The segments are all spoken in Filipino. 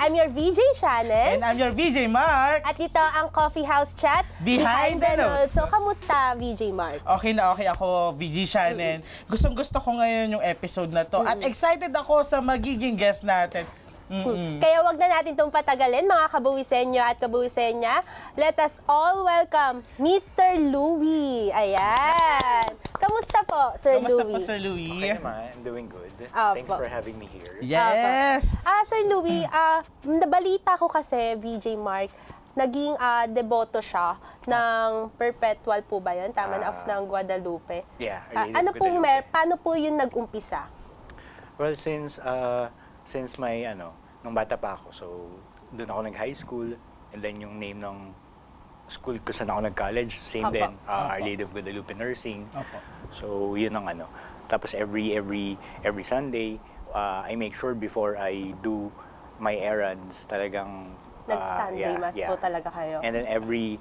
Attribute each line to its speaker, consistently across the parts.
Speaker 1: I'm your VJ Shannon.
Speaker 2: And I'm your VJ Mark.
Speaker 1: At ito ang Coffee House Chat
Speaker 2: Behind the Notes.
Speaker 1: So, kamusta, VJ Mark?
Speaker 2: Okay na okay ako, VJ Shannon. Gustong-gusto ko ngayon yung episode na to. At excited ako sa magiging guest natin.
Speaker 1: Kaya wag na natin itong patagalin, mga kabuwisenyo at kabuwisenya. Let us all welcome Mr. Louie. Ayan. Kamusta po, Sir
Speaker 2: Kamusta
Speaker 1: Louie?
Speaker 2: po, Sir Louie?
Speaker 3: Okay naman, I'm doing good. Thanks for having me here.
Speaker 2: Yes!
Speaker 1: Sir Louie, nabalita ko kasi, VJ Mark, naging deboto siya ng Perpetual po ba yun? Tama na, of ng Guadalupe.
Speaker 3: Yeah,
Speaker 1: ano pong paano po yun nag-umpisa?
Speaker 3: Well, since may nung bata pa ako, so doon ako nag-high school, and then yung name ng school ko saan ako nag-college, same din, Our Lady of Guadalupe Nursing. So yun ang Tapos every Sunday, I make sure before I do my errands, talagang
Speaker 1: Nag-Sunday Mass po talaga kayo.
Speaker 3: And then every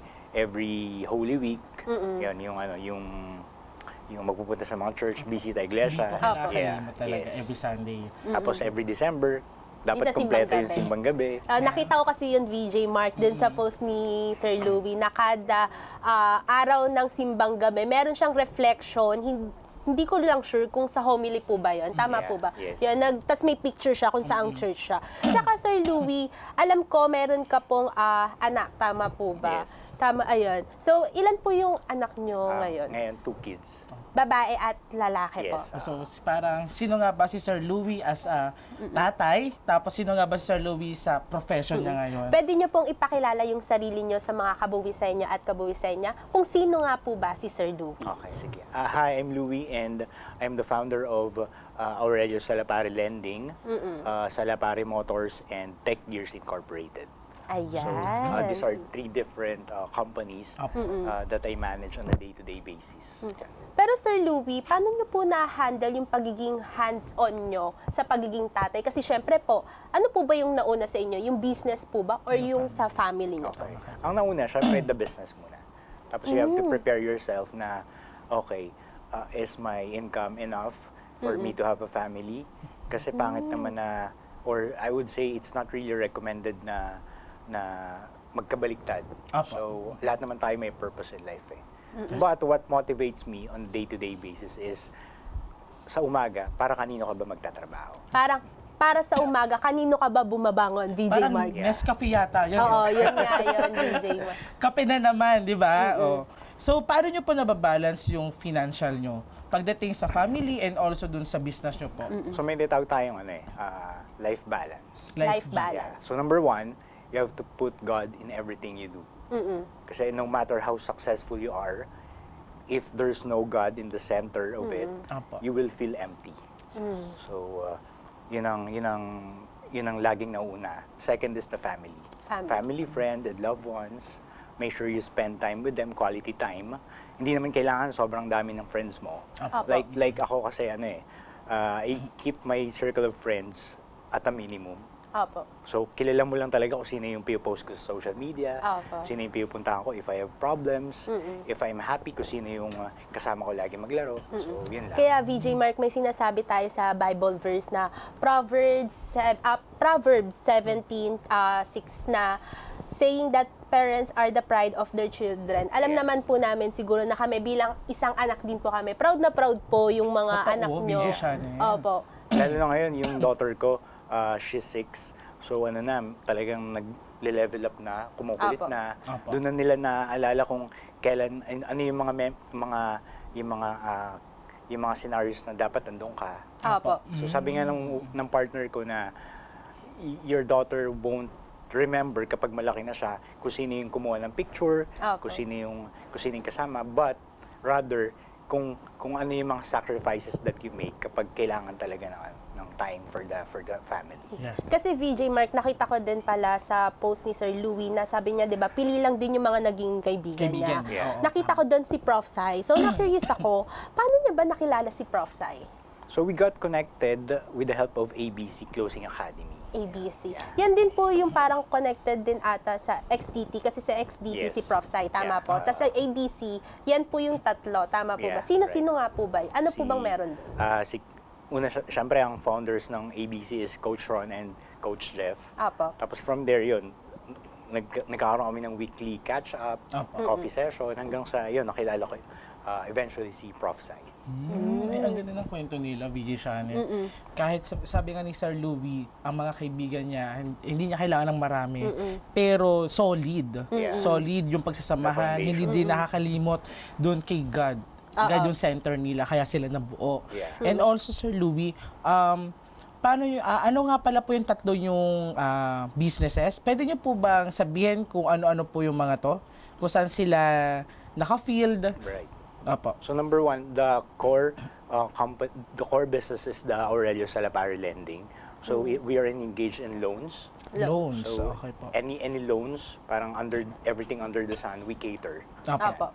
Speaker 3: Holy Week, yun yung magpupunta sa mga church, bisita iglesia.
Speaker 2: Dito kinakalimot talaga every Sunday.
Speaker 3: Tapos every December, dapat kompleto yung simbang gabi.
Speaker 1: Nakita ko kasi yung VJ Mark dun sa post ni Sir Louie na kada araw ng simbang gabi, meron siyang reflection. Hindi ko lang sure kung sa homily po ba yun. Tama po ba?
Speaker 3: Yes.
Speaker 1: Yan, tas may picture siya kung saang church siya. Tsaka Sir Louie, alam ko meron ka pong anak. Tama po ba?
Speaker 3: Yes.
Speaker 1: Tama, ayun. So, ilan po yung anak nyo ngayon?
Speaker 3: Ngayon, 2 kids.
Speaker 1: Babae at lalaki po.
Speaker 3: Yes.
Speaker 2: So, parang sino nga ba si Sir Louie as a tatay? Tapos sino nga ba si Sir Louie sa profession niya ngayon?
Speaker 1: Pwede niyo pong ipakilala yung sarili niyo sa mga kabuwisenya at kabuwisenya kung sino nga po ba si Sir Louie.
Speaker 3: Okay, sige. Hi, I'm Louie and I'm the founder of Aurelio Salapari Lending, Salapari Motors, and Tech Gears Incorporated.
Speaker 1: Ayan.
Speaker 3: So, these are 3 different companies that I manage on a day-to-day basis.
Speaker 1: Pero Sir Louie, paano niyo po na-handle yung pagiging hands-on nyo sa pagiging tatay? Kasi syempre po, ano po ba yung nauna sa inyo? Yung business po ba or yung sa family niyo?
Speaker 3: Okay. Ang nauna, syempre the business muna. Tapos you have to prepare yourself na, okay, is my income enough for me to have a family? Kasi pangit naman na, or I would say it's not really recommended na magkabaliktad. So, lahat naman tayo may purpose in life eh. But what motivates me on a day-to-day basis is, sa umaga, para kanino ka ba magtatrabaho?
Speaker 1: Para sa umaga, kanino ka ba bumabangon, VJ
Speaker 2: Parang
Speaker 1: Mark?
Speaker 2: Nescafe yata. Yun.
Speaker 1: Oo, yun nga yun, VJ Mark.
Speaker 2: Kape na naman, di ba? So, paano nyo po nababalance yung financial nyo pagdating sa family and also dun sa business nyo po?
Speaker 3: So, may tinatawag tayong life balance.
Speaker 1: Life
Speaker 3: Yeah.
Speaker 1: balance.
Speaker 3: So, number 1, you have to put God in everything you do. Kasi no matter how successful you are, if there's no God in the center of it, you will feel empty. So, yun ang laging nauna. Second is the family. Family, friend, and loved ones. Make sure you spend time with them, quality time. Hindi naman kailangan sobrang dami ng friends mo. Like ako kasi I keep my circle of friends at a minimum. So, kilala mo lang talaga kung sino yung pipost ko sa social media, sino yung pipupuntahan ko if I have problems, if I'm happy, kung sino yung kasama ko lagi maglaro. So, yun lang.
Speaker 1: Kaya VJ Mark, may sinasabi tayo sa Bible verse na Proverbs 17:6 na saying that parents are the pride of their children. Alam naman po namin siguro na kami bilang isang anak din po kami. Proud na proud po yung mga anak nyo. Opo.
Speaker 3: Lalo na ngayon, yung daughter ko, she's 6. So talagang nagle-level up na, kumukulit na. Doon na nila naaalala kung kailan, ano yung mga scenarios na dapat andun ka. So sabi nga ng partner ko na your daughter won't remember kapag malaki na siya kung sino yung kumuha ng picture, kung sino yung kasama, but rather kung ano yung mga sacrifices that you make kapag kailangan talaga ng time for the family.
Speaker 2: Yes.
Speaker 1: Kasi VJ Mark, nakita ko din pala sa post ni Sir Louie na sabi niya, 'di ba, pili lang din yung mga naging kaibigan niya.
Speaker 3: Yeah.
Speaker 1: Nakita ko doon si Prof. Sai. So na-curious ako, paano niya ba nakilala si Prof. Sai?
Speaker 3: So we got connected with the help of ABC Closing Academy.
Speaker 1: ABC. Yan din po yung parang connected din ata sa XDT kasi sa XDT si Prof. Sai, tama po. Tapos sa ABC, yan po yung tatlo, tama po ba? Sino-sino nga po ba? Ano po bang meron doon?
Speaker 3: Una, syempre ang founders ng ABC is Coach Ron and Coach Jeff.
Speaker 1: Apo.
Speaker 3: Tapos from there yun, nagkakaroon kami ng weekly catch-up, coffee session, hanggang sa yun, nakilala ko eventually si Prof. Sai.
Speaker 2: Ay, ang ganda ng kwento nila, VJ Channel. Kahit sabi nga ni Sir Louie, ang mga kaibigan niya, hindi niya kailangan ng marami, pero solid. Solid yung pagsasamahan, hindi din nakakalimot doon kay God. God yung center nila, kaya sila nabuo. And also, Sir Louie, paano yung, ano nga pala po yung tatlo yung businesses? Pwede niyo po bang sabihin kung ano-ano po yung mga to? Kung saan sila naka-field?
Speaker 3: Right.
Speaker 2: Apo.
Speaker 3: So number one, the core business is the Aurelio Salapari Lending. So we are engaged in loans.
Speaker 2: Loans.
Speaker 3: So
Speaker 2: Okay po.
Speaker 3: any loans, parang everything under the sun, we cater.
Speaker 1: Apo.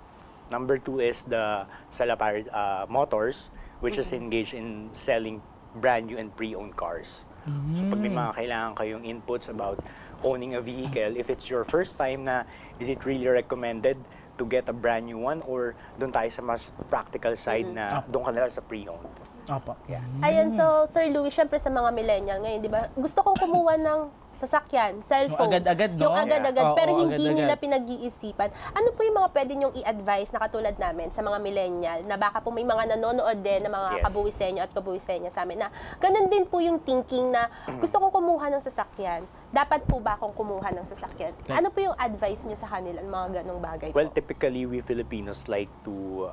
Speaker 3: Number two is the Salapari Motors, which is engaged in selling brand new and pre-owned cars. So pag may mga kailangan kayong inputs about owning a vehicle, if it's your first time na, is it really recommended to get a brand new one, or doon tayo sa mas practical side na doon ka na lang sa pre-owned?
Speaker 2: Apo.
Speaker 3: Yeah.
Speaker 1: Ayan, so Sir Louie, syempre sa mga millennial ngayon, di ba? Gusto kong kumuha ng sasakyan, cellphone.
Speaker 2: Yung agad-agad, no?
Speaker 1: Yung agad-agad,
Speaker 2: Yeah.
Speaker 1: pero
Speaker 2: Oo,
Speaker 1: hindi
Speaker 2: agad-agad.
Speaker 1: nila pinag-iisipan. Ano po yung mga pwede nyong i-advise na katulad namin sa mga millennial, na baka po may mga nanonood din na mga
Speaker 3: Yes.
Speaker 1: kabuwisenyo at kabuwisenya sa amin, na ganun din po yung thinking na gusto kong kumuha ng sasakyan. Dapat po ba akong kumuha ng sasakyan? Ano po yung advice nyo sa kanila, mga ganong bagay
Speaker 3: Well,
Speaker 1: po?
Speaker 3: typically, we Filipinos like to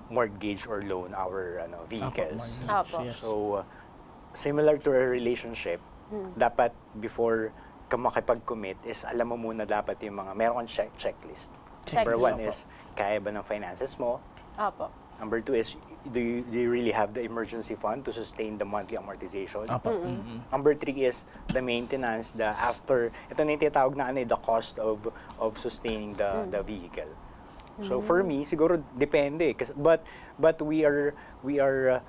Speaker 3: mortgage or loan our vehicles.
Speaker 1: Apo.
Speaker 2: Yes.
Speaker 3: So, similar to a relationship, dapat before ka makipag-commit is alam mo muna dapat yung mga, meron kang checklist. Number one is, kaya ba ng finances mo?
Speaker 1: Apo.
Speaker 3: Number two is, do you really have the emergency fund to sustain the monthly amortization?
Speaker 2: Apo.
Speaker 3: Number three is the maintenance, the after, ito na yung tinatawag na the cost of sustaining the vehicle. So for me, siguro depende. But we are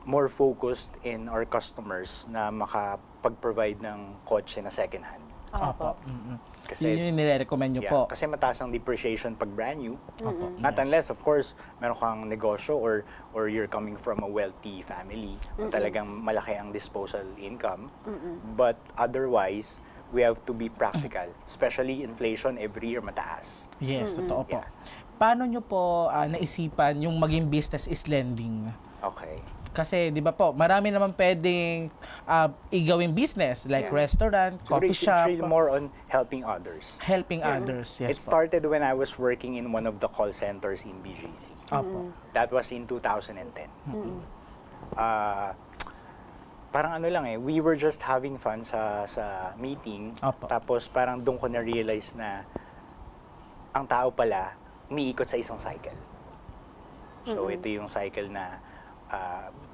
Speaker 3: more focused in our customers na makapag-provide ng kotse na second hand.
Speaker 2: Apo.
Speaker 3: Kasi
Speaker 2: Yun yung nire-recommend nyo po.
Speaker 3: kasi mataas ang depreciation pag brand new.
Speaker 2: Apo.
Speaker 3: Not unless, of course, meron kang negosyo or you're coming from a wealthy family na talagang malaki ang disposal income. But otherwise, we have to be practical. Especially inflation every year mataas.
Speaker 2: Yes, totoo po.
Speaker 3: Yeah.
Speaker 2: Paano nyo po naisipan yung maging business is lending?
Speaker 3: Okay.
Speaker 2: Kasi, di ba po, marami naman pwedeng igawing business, like
Speaker 3: Yeah.
Speaker 2: restaurant, coffee
Speaker 3: It's
Speaker 2: shop,
Speaker 3: really more on helping others.
Speaker 2: helping others.
Speaker 3: It
Speaker 2: Yes po.
Speaker 3: started when I was working in one of the call centers in BGC.
Speaker 2: Apo.
Speaker 3: That was in 2010. Parang ano lang we were just having fun sa meeting.
Speaker 2: Apo.
Speaker 3: Tapos parang doon ko na-realize na ang tao pala umiikot sa isang cycle. So ito yung cycle na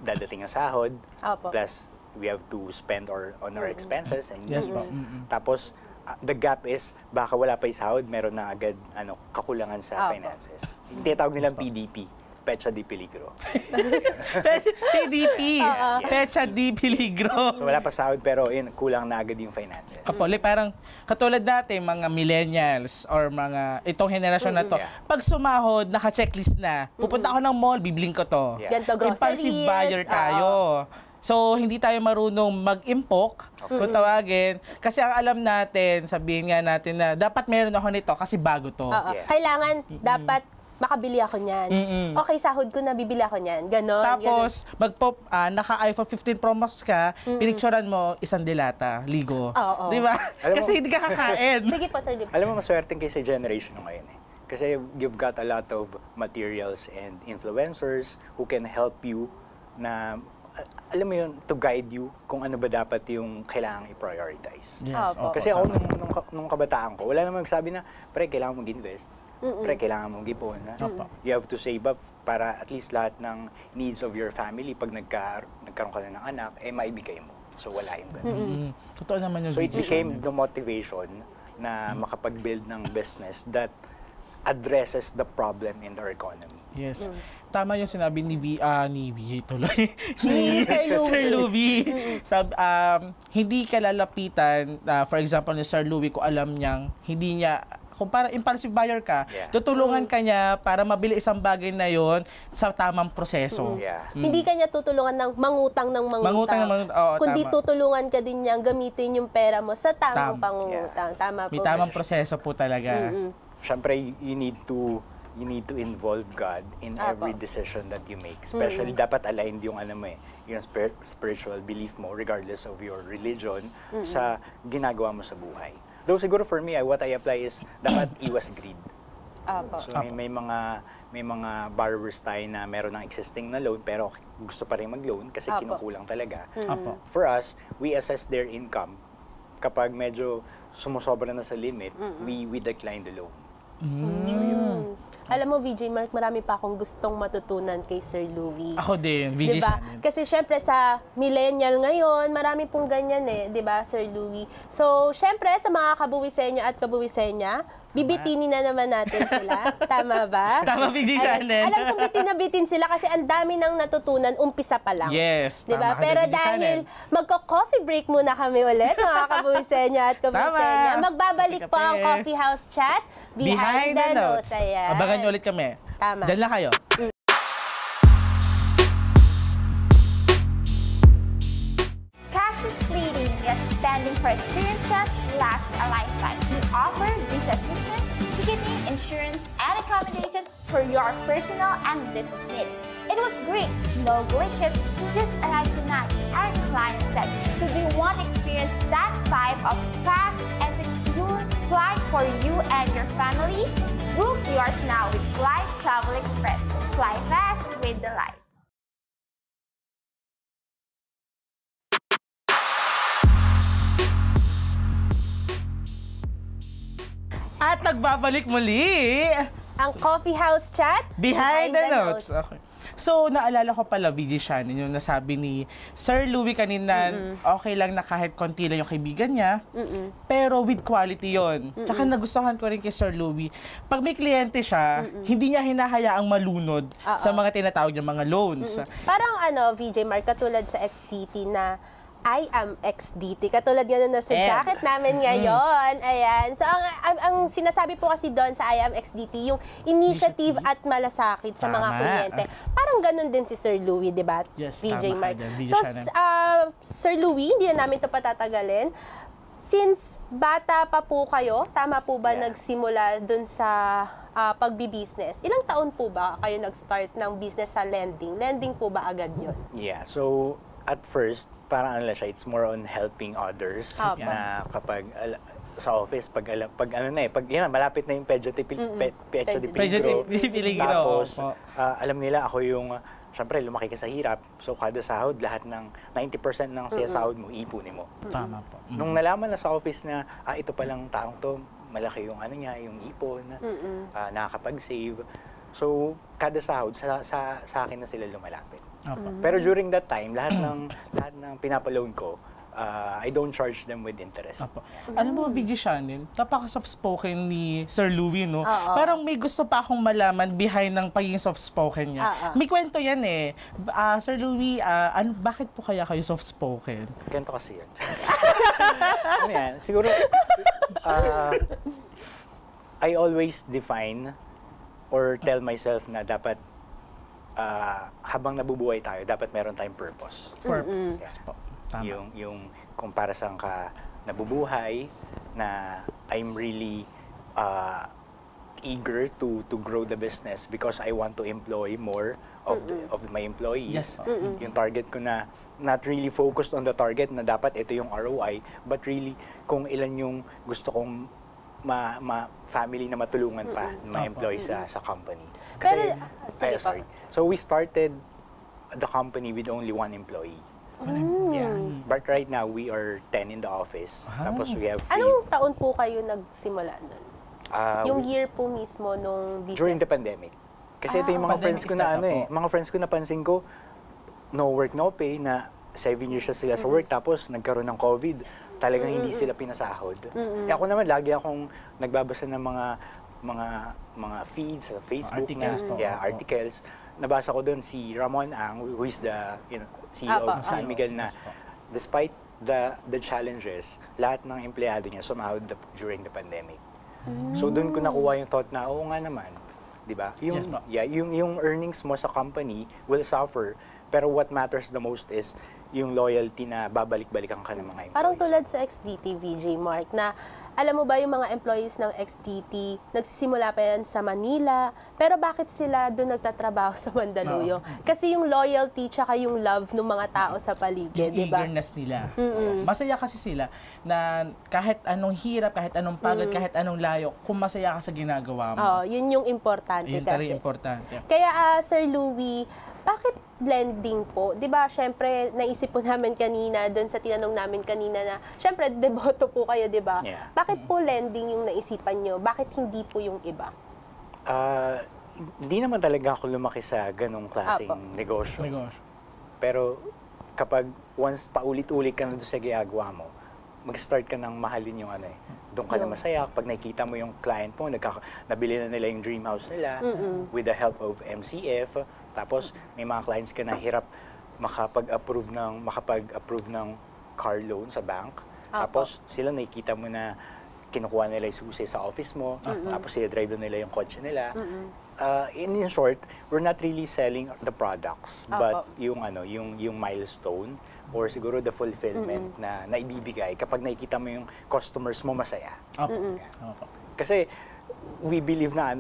Speaker 3: dadating ang sahod,
Speaker 1: Apo.
Speaker 3: plus we have to spend on our expenses and
Speaker 2: Yes
Speaker 3: needs.
Speaker 2: po.
Speaker 3: Tapos the gap is baka wala pa yung sahod, meron na agad kakulangan sa
Speaker 1: Apo.
Speaker 3: finances. Yung tinatawag nilang PDP, Pecha di Peligro.
Speaker 2: PDP, Pecha di Peligro.
Speaker 3: So wala pa sahod pero kulang na agad yung finances.
Speaker 2: Apo, parang katulad natin, mga millennials or mga itong henerasyon na to,
Speaker 3: Yeah.
Speaker 2: pag sumahod, naka-checklist na, pupunta ako ng mall, bibling ko to.
Speaker 3: Yeah.
Speaker 1: Ganito,
Speaker 2: Impulsive
Speaker 1: groceries.
Speaker 2: buyer tayo. So, hindi tayo marunong mag-impok, kung tawagin. Kasi ang alam natin, sabihin nga natin na dapat meron ako nito kasi bago to.
Speaker 1: Oo.
Speaker 3: Yeah.
Speaker 1: Kailangan, dapat makabili ako niyan. Okay, sahod ko na, bibili ako niyan. Ganon.
Speaker 2: Tapos, naka-iPhone 15 Pro Max ka, pinicturean mo isang dilata, ligo.
Speaker 1: Oo.
Speaker 2: Di ba?
Speaker 3: Alam mo-
Speaker 2: Kasi hindi ka kakain.
Speaker 1: Sige po, Sir Lip.
Speaker 3: Alam mo, maswerteng kayo sa generation ngayon Kasi you've got a lot of materials and influencers who can help you na, alam mo yun, to guide you kung ano ba dapat yung kailangang i-prioritize.
Speaker 2: Yes,
Speaker 1: Opo.
Speaker 2: opo,
Speaker 3: Kasi ako,
Speaker 2: tama.
Speaker 3: nung kabataan ko, wala namang magsabi na, pre, kailangan mong invest. Pre, kailangan mong ipon.
Speaker 2: Opo.
Speaker 3: You have to save up para at least lahat ng needs of your family, pag nagkaroon ka na ng anak, maibigay mo. So, wala yung ganun.
Speaker 2: Totoo naman yung
Speaker 3: So, it
Speaker 2: video
Speaker 3: became
Speaker 2: channel.
Speaker 3: the motivation na makapag-build ng business that addresses the problem in our economy.
Speaker 2: Yes. Tama yung sinabi ni VJ tuloy.
Speaker 1: Ni Sir Louie.
Speaker 2: Sir Louie. Hindi ka lalapitan, for example, ni Sir Louie, kung alam niyang hindi niya kung para impulsive buyer ka, tutulungan ka niya para mabili isang bagay na yon sa tamang proseso.
Speaker 1: Hindi ka niya tutulungan ng mangutang ng mangutang. Kundi
Speaker 2: tama.
Speaker 1: Tutulungan ka din niyang gamitin yung pera mo sa tamang pangungutang. Tama po.
Speaker 2: May tamang proseso po talaga.
Speaker 3: Siyempre, you need to involve God in every decision that you make. Especially, dapat aligned yung yung spiritual belief mo, regardless of your religion, sa ginagawa mo sa buhay. Though siguro for me, what I apply is dapat iwas greed. So may mga borrowers tayo na meron ng existing na loan pero gusto pa rin mag-loan kasi kinukulang talaga. For us, we assess their income. Kapag medyo sumusobra na sa limit, we decline the loan. So yun.
Speaker 1: Alam mo, VJ Mark, marami pa akong gustong matutunan kay Sir Louie.
Speaker 2: Ako din, VJ
Speaker 1: diba?
Speaker 2: Shannon.
Speaker 1: Kasi syempre sa millennial ngayon, marami pong ganyan diba, Sir Louie? So, syempre sa mga kabuwisenya at kabuwisenya, bibitinin na naman natin sila. Tama ba?
Speaker 2: Tama, VJ Shannon.
Speaker 1: Alam kong bitin na bitin sila kasi ang dami nang natutunan, umpisa pa lang.
Speaker 2: Yes,
Speaker 1: diba?
Speaker 2: tama.
Speaker 1: Pero dahil magko-coffee break muna kami ulit, mga kabuwisenya at kabuwisenya, magbabalik po ang Coffee House Chat Behind the Notes. Ayan.
Speaker 2: Abangan niyo ulit kami.
Speaker 1: Tama.
Speaker 2: Diyan lang kayo.
Speaker 4: Cash is fleeting, yet spending for experiences lasts a lifetime. We offer visa assistance, ticketing, insurance, and accommodation for your personal and business needs. It was great, no glitches, just arrived tonight, our client said. So do you want to experience that type of fast and secure flight for you and your family? Book yours now with Fly Travel Express. Fly fast with delight.
Speaker 2: At nagbabalik muli
Speaker 1: ang Coffee House Chat
Speaker 2: Behind the Notes. Okay. So, naalala ko pala, VJ Shannon, yung nasabi ni Sir Louie kanina, okay lang na kahit konti lang yung kaibigan niya, pero with quality yon. Tsaka nagustuhan ko rin kay Sir Louie, pag may kliyente siya, hindi niya hinahayaang malunod sa mga tinatawag niya mga loans.
Speaker 1: Parang VJ Mark, katulad sa XTT na I am XDT. Katulad yan na sa jacket namin ngayon. Ayan. So, ang sinasabi po kasi doon sa I am XDT, yung initiative at malasakit sa mga kliyente. Parang ganun din si Sir Louie, di ba?
Speaker 2: Yes,
Speaker 1: VJ
Speaker 2: tama
Speaker 1: Mark.
Speaker 2: ka dyan, VJ
Speaker 1: So,
Speaker 2: Shannon.
Speaker 1: Sir Louie, hindi na namin ito patatagalin. Since bata pa po kayo, tama po ba nagsimula doon sa pagbi-business? Ilang taon po ba kayo nag-start ng business sa lending? Lending po ba agad yun?
Speaker 3: Yeah, so at first, parang ano siya, it's more on helping others. Na kapag sa office, pag malapit na yung Pedro de Peligro. Tapos, alam nila ako yung, syempre, lumaki ka sa hirap. So, kada sahod, lahat ng 90% ng sahod mo, ipunin mo.
Speaker 2: Tama po.
Speaker 3: Nung nalaman na sa office na, ito palang taong to, malaki yung yung ipon, nakakapag-save. So, kada sahod, sa akin na sila lumalapit. Pero during that time, lahat ng pinapaloan ko, I don't charge them with interest.
Speaker 2: Alam mo, VJ Shannon, napaka-soft-spoken ni Sir Louie, no? Parang may gusto pa akong malaman behind ng pagiging soft-spoken niya. May kwento yan eh. Sir Louie, bakit po kaya kayo soft-spoken?
Speaker 3: Ganito kasi yan. Ano yan? Siguro, I always define or tell myself na dapat habang nabubuhay tayo, dapat meron tayong purpose.
Speaker 2: Yes po. Tama.
Speaker 3: Yung kung para saan ka nabubuhay, na I'm really eager to grow the business because I want to employ more of my employees.
Speaker 2: Yes,
Speaker 3: yung target ko na not really focused on the target na dapat ito yung ROI, but really kung ilan yung gusto kong family na matulungan pa, ma-employ sa company. Kasi, sorry. So we started the company with only 1 employee. Yeah. But right now, we are 10 in the office. Tapos we have 3.
Speaker 1: Anong taon po kayo nagsimula nun? Yung year po mismo nung business?
Speaker 3: During the pandemic. Kasi ito yung mga friends ko na mga friends ko napansin ko, no work, no pay, na 7 years na sila sa work, tapos nagkaroon ng COVID. Talagang hindi sila pinasahod. Ako naman, lagi akong nagbabasa ng mga feeds sa Facebook, articles. Nabasa ko doon si Ramon Ang, who is the CEO of San Miguel, na despite the challenges, lahat ng empleyado niya sumahod during the pandemic. So doon ko nakuha yung thought na, oo nga naman, di ba?
Speaker 2: Yes, ma'am.
Speaker 3: Yung earnings mo sa company will suffer, pero what matters the most is yung loyalty na babalik-balikan ka ng mga employees.
Speaker 1: Parang tulad sa XDT, VJ Mark, na alam mo ba yung mga employees ng XDT, nagsisimula pa yan sa Manila, pero bakit sila doon nagtatrabaho sa Mandaluyong? Kasi yung loyalty tsaka yung love ng mga tao sa paligid, di
Speaker 2: Yung
Speaker 1: ba?
Speaker 2: eagerness nila. Masaya kasi sila na kahit anong hirap, kahit anong pagod, kahit anong layo, kung masaya ka sa ginagawa mo.
Speaker 1: Oh, yun yung importante
Speaker 2: Yun
Speaker 1: kasi.
Speaker 2: talaga importante.
Speaker 1: Kaya Sir Louie, bakit blending po? 'Di ba? Syempre, naisip po namin kanina doon sa tinanong namin kanina na syempre deboto po kayo, 'di ba?
Speaker 3: Yeah.
Speaker 1: Bakit po lending yung naisipan nyo? Bakit hindi po yung iba?
Speaker 3: Hindi naman talaga ako lumaki sa ganong klaseng
Speaker 1: Apo.
Speaker 3: negosyo.
Speaker 2: Negosyo.
Speaker 3: Pero kapag once paulit-ulit ka na doon sa ginagawa mo, mag-start ka ng mahalin yung ano eh. Doon ka na masaya. Kapag nakikita mo yung client mo, nabili na nila yung dream house nila with the help of MCF. Tapos may mga clients ka na hirap makapag-approve ng car loan sa bank. Tapos sila nakikita mo na kinukuha nila yung susi sa office mo. Tapos sila drive na nila yung kotse nila. In short, we're not really selling the products, but yung milestone or siguro the fulfillment na naibibigay kapag nakikita mo yung customers mo masaya. Kasi we believe na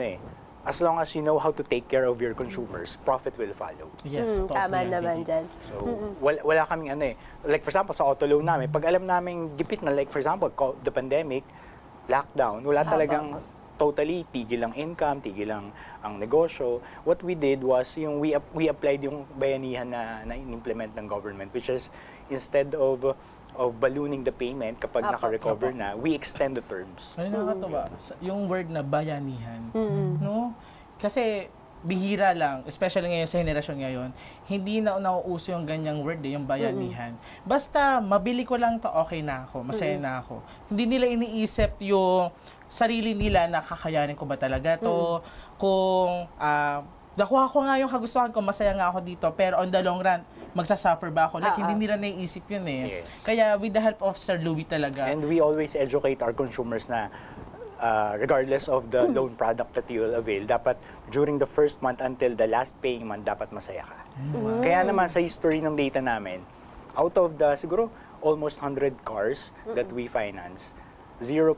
Speaker 3: as long as you know how to take care of your consumers, profit will follow.
Speaker 2: Yes, totoo
Speaker 1: Tama
Speaker 2: yan,
Speaker 1: naman
Speaker 2: Vicky.
Speaker 1: dyan.
Speaker 3: So, wala kaming like for example, sa auto loan namin, pag alam namin gipit na, like for example, the pandemic, lockdown, wala talagang totally tigil ang income, tigil ang negosyo. What we did was, we applied yung bayanihan na in-implement ng government, which is, instead of ballooning the payment kapag naka-recover na, we extend the terms.
Speaker 2: Ano nakakatawa? Yung word na bayanihan, no? Kasi bihira lang, especially ngayon sa henerasyon ngayon, hindi na nauuso yung ganyang word, yung bayanihan. Basta mabili ko lang to, okay na ako, masaya na ako. Hindi nila iniisip yung sarili nila na kakayanin ko ba talaga to, kung nakuha ko nga yung kagustuhan ko, masaya nga ako dito, pero on the long run, magsasuffer ba ako? Like, hindi nila naiisip yun eh.
Speaker 3: Yes.
Speaker 2: Kaya with the help of Sir Louie talaga.
Speaker 3: And we always educate our consumers na regardless of the loan product that you will avail, dapat during the first month until the last paying month, dapat masaya ka. Kaya naman sa history ng data namin, out of the siguro almost 100 cars that we finance, 0%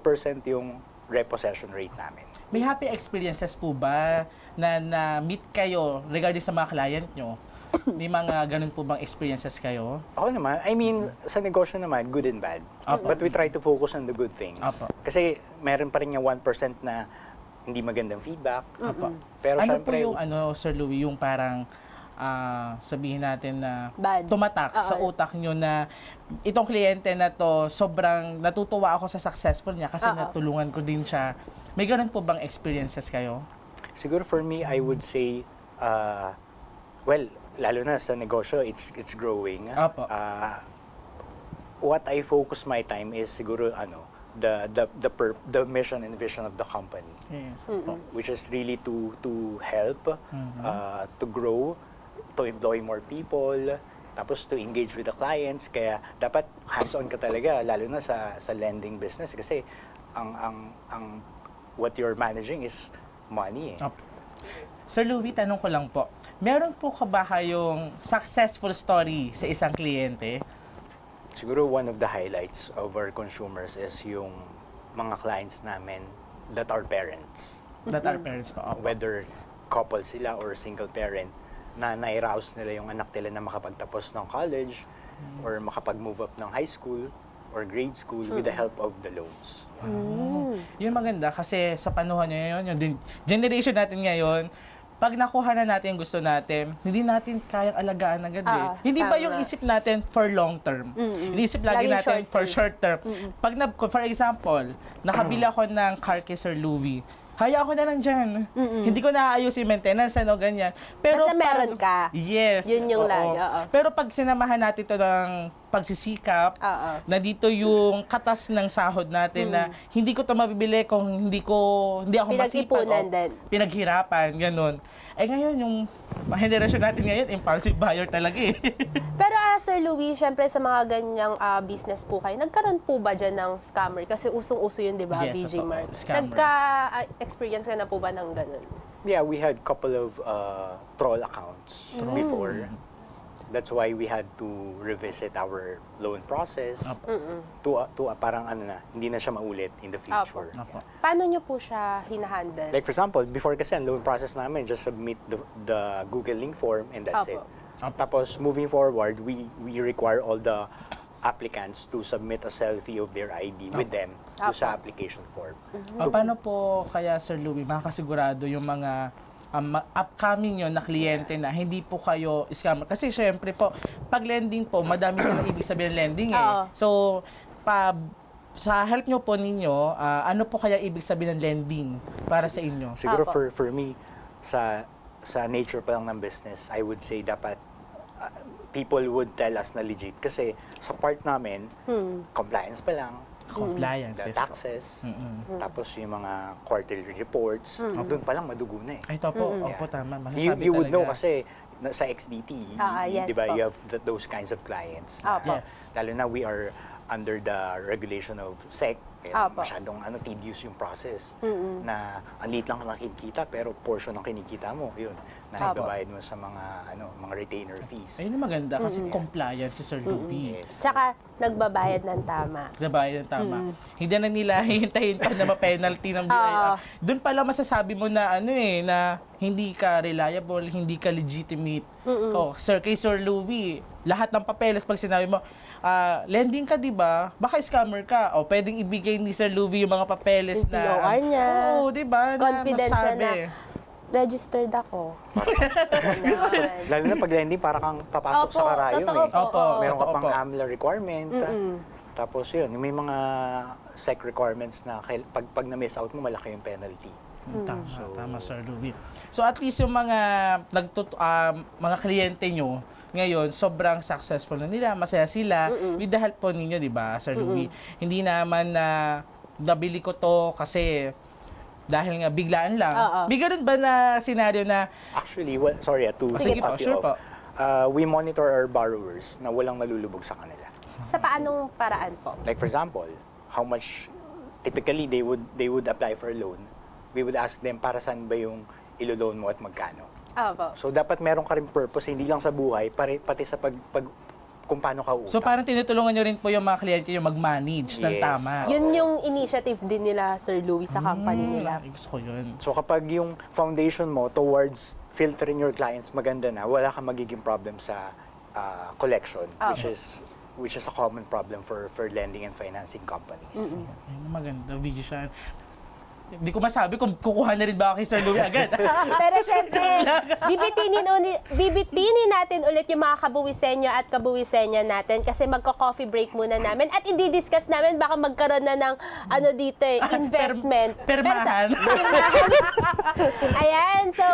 Speaker 3: yung repossession rate namin.
Speaker 2: May happy experiences po ba na meet kayo regarding sa mga client nyo? May mga ganun po bang experiences kayo?
Speaker 3: Ako naman, I mean, sa negosyo naman, good and bad. But we try to focus on the good things. Kasi meron pa rin yung 1% na hindi magandang feedback. Pero
Speaker 2: ano
Speaker 3: syempre,
Speaker 2: po yung, Sir Louie, yung parang sabihin natin na
Speaker 1: Bad.
Speaker 2: tumatak sa utak nyo na itong kliyente na to, sobrang natutuwa ako sa successful niya kasi natulungan ko din siya. May ganun po bang experiences kayo?
Speaker 3: siguro for me, I would say, well, lalo na sa negosyo, it's growing.
Speaker 2: Apo.
Speaker 3: What I focus my time is siguro the mission and vision of the company.
Speaker 2: Yes.
Speaker 3: Which is really to help, to grow, to employ more people, tapos to engage with the clients. Kaya dapat hands-on ka talaga, lalo na sa lending business kasi ang what you're managing is money.
Speaker 2: Sir Louie, tanong ko lang po, meron po ka ba kayong successful story sa isang kliyente?
Speaker 3: Siguro one of the highlights of our consumers is yung mga clients namin that are parents.
Speaker 2: That our parents pa.
Speaker 3: Whether couple sila or single parent, na nai-rouse nila yung anak nila na makapagtapos ng college or makapag-move up ng high school or grade school with the help of the loans.
Speaker 2: Yun maganda kasi sa panahon ngayon, yung generation natin ngayon, pag nakuha na natin yung gusto natin, hindi natin kayang alagaan agad eh. Hindi ba yung isip natin for long term? Iniisip lagi natin for short term. Pag for example, nakabila ako ng car kay Sir Louie, haya ako na lang dyan. Hindi ko naayos yung maintenance, ganyan. Pero
Speaker 1: basta meron ka.
Speaker 2: Yes.
Speaker 1: Yun yung lagi.
Speaker 2: Pero pag sinamahan natin ito ng pagsisikap, na dito yung katas ng sahod natin na hindi ko to mabibili kung hindi ako masipag o pinaghirapan, ganun. Eh ngayon, yung henerasyon natin ngayon, impulsive buyer talaga eh.
Speaker 1: Pero Sir Louie, syempre sa mga ganyang business po kayo, nagkaroon po ba dyan ng scammer? Kasi usong-uso yun, di ba,
Speaker 2: Yes,
Speaker 1: VJ
Speaker 2: totoo.
Speaker 1: Mark?
Speaker 2: Scammer.
Speaker 1: Nagka-experience ka na po ba ng ganun?
Speaker 3: Yeah, we had couple of troll accounts before. That's why we had to revisit our loan process to parang hindi na siya maulit in the future.
Speaker 2: Apo.
Speaker 1: Paano nyo po siya hinahandle?
Speaker 3: Like for example, before kasi ang loan process namin, just submit the Google link form and that's it. Tapos moving forward, we require all the applicants to submit a selfie of their ID with them sa application form.
Speaker 2: Paano po kaya, Sir Louie, makakasigurado yung mga upcoming yun na kliyente na hindi po kayo scammer? Kasi syempre po, pag lending po, madami silang ibig sabihin ng lending eh. So, sa help nyo po ninyo, ano po kaya ibig sabihin ng lending para sa inyo?
Speaker 3: Siguro for me, sa nature pa lang ng business, I would say dapat people would tell us na legit. Kasi sa part namin, compliance pa lang,
Speaker 2: Compliance,
Speaker 3: the
Speaker 2: yes po.
Speaker 3: taxes, tapos yung mga quarterly reports, doon pa lang madugo na eh.
Speaker 2: Ay, ito po. Opo, tama. Masasabi
Speaker 3: You would know
Speaker 2: talaga.
Speaker 3: kasi sa XDT,
Speaker 1: yes
Speaker 3: di ba,
Speaker 1: po.
Speaker 3: you have those kinds of clients.
Speaker 2: Yes.
Speaker 3: Lalo na we are under the regulation of SEC, masyadong tedious yung process na ang liit lang nakikita pero portion ng kinikita mo, yun, na ibabayad mo sa mga retainer fees.
Speaker 2: Ayun ang maganda kasi compliant si Sir Louie.
Speaker 3: Yes.
Speaker 1: Tsaka, nagbabayad ng tama.
Speaker 2: Nabayad ng tama. Hindi na nila hihintayin pa na ma-penalty ng BIR. Doon pala masasabi mo na na hindi ka reliable, hindi ka legitimate. Sir, kay Sir Louie, lahat ng papeles pag sinabi mo, lending ka, di ba? Baka scammer ka. O pwedeng ibigay ni Sir Louie yung mga papeles
Speaker 1: Yung COR niya.
Speaker 2: Oo, di ba?
Speaker 1: Confidential na.
Speaker 2: masabi.
Speaker 1: Registered ako.
Speaker 3: Lalo na pag lending, para kang papasok sa karayom
Speaker 1: totoo
Speaker 3: eh.
Speaker 1: po.
Speaker 3: Meron ka
Speaker 2: Totoo
Speaker 3: pang
Speaker 2: po.
Speaker 3: AMLA requirement. Tapos yun, may mga SEC requirements na pag na-miss out mo, malaki yung penalty.
Speaker 2: Tama, Sir Louie. So at least yung mga mga kliyente nyo ngayon, sobrang successful na nila, masaya sila with the help po ninyo, di ba, Sir Louie? Hindi naman na nabili ko to kasi dahil nga biglaan lang. May ganun ba na scenario na
Speaker 3: Actually, sorry to
Speaker 2: Sige po,
Speaker 3: cut you
Speaker 2: sure
Speaker 3: off. We monitor our borrowers na walang nalulubog sa kanila.
Speaker 1: Sa paanong paraan po?
Speaker 3: Like for example, how much typically they would apply for a loan. We would ask them para saan ba yung ilo-loan mo at magkano. So dapat meron ka rin purpose, hindi lang sa buhay, pati sa kung paano ka utang.
Speaker 2: So parang tinutulungan nyo rin po yung mga kliyente nyo mag-manage ng
Speaker 3: Yes.
Speaker 2: tama.
Speaker 1: Yun yung initiative din nila, Sir Louie, sa company nila.
Speaker 2: Gusto ko yun.
Speaker 3: So kapag yung foundation mo towards filtering your clients maganda na, wala kang magiging problem sa collection, which is a common problem for lending and financing companies.
Speaker 2: Ayun, maganda, video siya. Hindi ko masabi kung kukuha na rin ba ako kay Sir Louie agad.
Speaker 1: Pero syempre, bibitinin natin ulit yung mga kabuwisenyo at kabuwisenya natin kasi magko-coffee break muna namin at i-discuss namin baka magkaroon na ng dito investment.
Speaker 2: Permahan.
Speaker 1: Ayan, so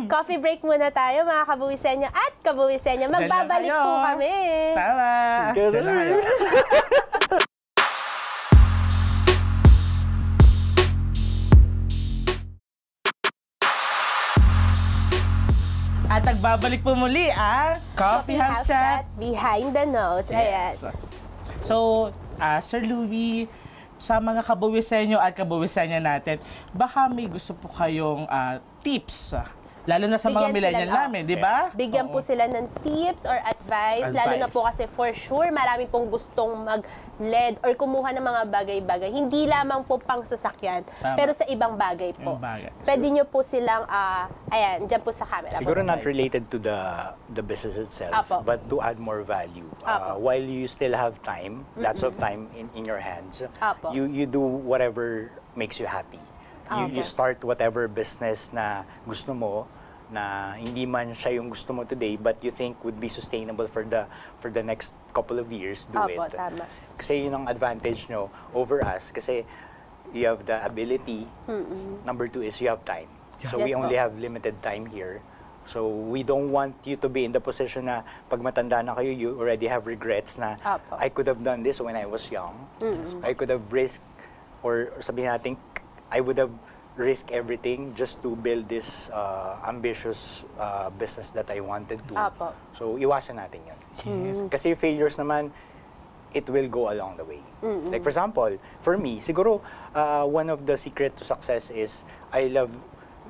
Speaker 1: coffee break muna tayo mga kabuwisenyo at kabuwisenya. Magbabalik
Speaker 2: Diyan lang
Speaker 1: po
Speaker 2: kayo.
Speaker 1: kami.
Speaker 2: Tama. Diyan lang kayo. At nagbabalik po muli Coffee House Chat.
Speaker 1: Behind the Notes. Ayan.
Speaker 2: So, Sir Louie, sa mga kabuwisenyo at kabuwisenya natin, baka may gusto po kayong tips, lalo na sa mga
Speaker 1: Bigyan
Speaker 2: millennial
Speaker 1: sila,
Speaker 2: namin, di ba?
Speaker 1: Bigyan po sila ng tips or advice, lalo na po kasi for sure marami pong gustong mag-led or kumuha ng mga bagay-bagay. Hindi lamang po pang sasakyan, pero sa ibang bagay po. Pwede nyo po silang, ayan, dyan po sa camera.
Speaker 3: Siguro not related to the business itself, but to add more value. While you still have time, lots of time in your hands, you do whatever makes you happy. You start whatever business na gusto mo, na hindi man siya yung gusto mo today, but you think would be sustainable for the next couple of years, do it.
Speaker 1: Tama.
Speaker 3: Kasi yun ang advantage nyo over us, kasi you have the ability. Number two is you have time. So we only have limited time here. So we don't want you to be in the position na pag matanda na kayo, you already have regrets na
Speaker 1: Apo.
Speaker 3: I could have done this when I was young. I could have risked, or sabihin natin, I would have risked everything just to build this ambitious business that I wanted to.
Speaker 1: Apo.
Speaker 3: So iwasan natin yun. Kasi failures naman, it will go along the way. Like for example, for me, siguro one of the secret to success is I love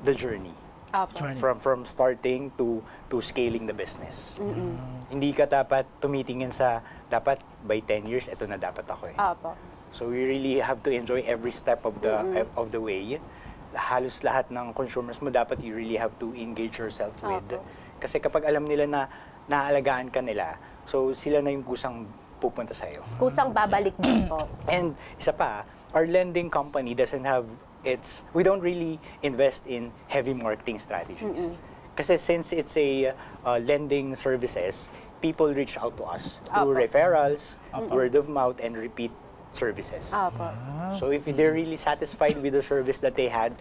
Speaker 3: the journey.
Speaker 1: Apo.
Speaker 3: From starting to scaling the business. Hindi ka dapat tumitingin sa dapat by 10 years ito na dapat ako eh.
Speaker 1: Apo.
Speaker 3: So we really have to enjoy every step of the way. Halos lahat ng consumers mo dapat you really have to engage yourself with.
Speaker 1: Apo.
Speaker 3: Kasi kapag alam nila na naaalagaan ka nila, so sila na yung kusang pupunta sa iyo.
Speaker 1: Kusang babalik din po.
Speaker 3: And isa pa, our lending company doesn't have we don't really invest in heavy marketing strategies. Kasi since it's a lending services, people reach out to us through
Speaker 1: Apo.
Speaker 3: referrals, word of mouth, and repeat services.
Speaker 1: Apo.
Speaker 3: So if they're really satisfied with the service that they had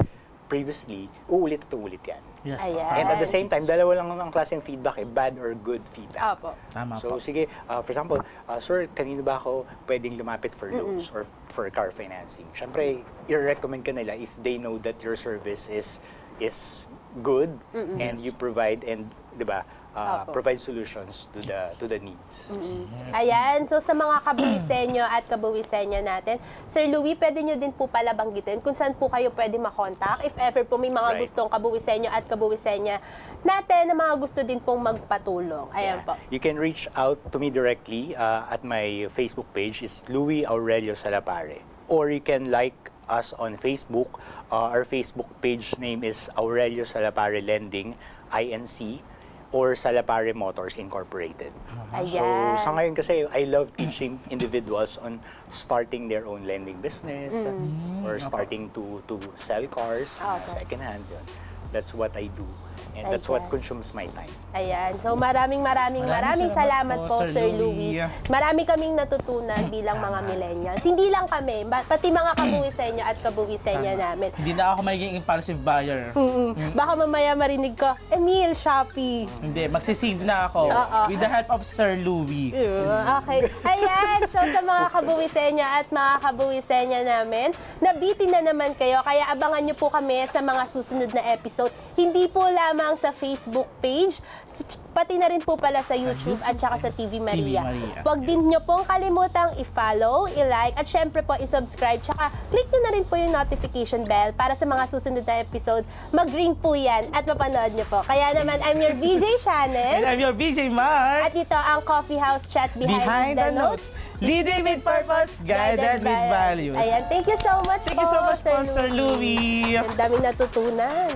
Speaker 3: previously, uulit at uulit yan.
Speaker 2: Yes.
Speaker 1: Ayan.
Speaker 3: And at the same time, dalawa lang ang klaseng feedback eh, bad or good feedback.
Speaker 1: Apo.
Speaker 2: Tama
Speaker 3: So
Speaker 2: po.
Speaker 3: sige, for example, sir, kanino ba ako pwedeng lumapit for loans or for car financing? Siyempre, i-recommend ka nila if they know that your service is good and you provide and, di ba,
Speaker 1: Opo.
Speaker 3: provide solutions to the needs.
Speaker 1: Ayan, so sa mga kabuwisenyo at kabuwisenyo natin, Sir Louie, pwede nyo din po pala banggitin kung saan po kayo pwede makontak if ever po may mga
Speaker 3: Right.
Speaker 1: gustong kabuwisenyo at kabuwisenya natin na mga gusto din pong magpatulong. Ayan po.
Speaker 3: You can reach out to me directly at my Facebook page. It's Louie Aurelio Salapare. Or you can like us on Facebook. Our Facebook page name is Aurelio Salapare Lending, INC, or Salapare Motors Incorporated. So
Speaker 1: Ayan.
Speaker 3: sa ngayon kasi, I love teaching individuals on starting their own lending business or starting to sell cars,
Speaker 1: Okay.
Speaker 3: second-hand. Yun. That's what I do. And that's what
Speaker 1: Ayan.
Speaker 3: consumes my time.
Speaker 1: Ayan. So maraming salamat po, Sir Louie. Marami kaming natutunan bilang mga millennials. Hindi lang kami, pati mga kabuwisenyo at kabuwisenya namin.
Speaker 2: Hindi na ako magiging impulsive buyer.
Speaker 1: Baka mamaya marinig ko, Emil, Shopee.
Speaker 2: Hindi, magsisave na ako with the help of Sir Louie.
Speaker 1: Okay. Ayan. So sa mga kabuwisenya at mga kabuwisenya namin, nabitin na naman kayo. Kaya abangan nyo po kami sa mga susunod na episode. Hindi po lamang sa Facebook page, pati na rin po pala sa YouTube at saka sa TV Maria. Huwag din nyo pong kalimutang i-follow, i-like, at syempre po i-subscribe. Tsaka click nyo na rin po yung notification bell para sa mga susunod na episode. Mag-ring po yan at mapanood nyo po. Kaya naman, I'm your VJ
Speaker 2: And
Speaker 1: Shannon.
Speaker 2: I'm your VJ Mark.
Speaker 1: At ito ang Coffee House Chat Behind the Notes.
Speaker 2: Leading with purpose, guided with values.
Speaker 1: Ayan, thank you so much
Speaker 2: Thank you so much po, Sir Louie.
Speaker 1: Ang daming natutunan.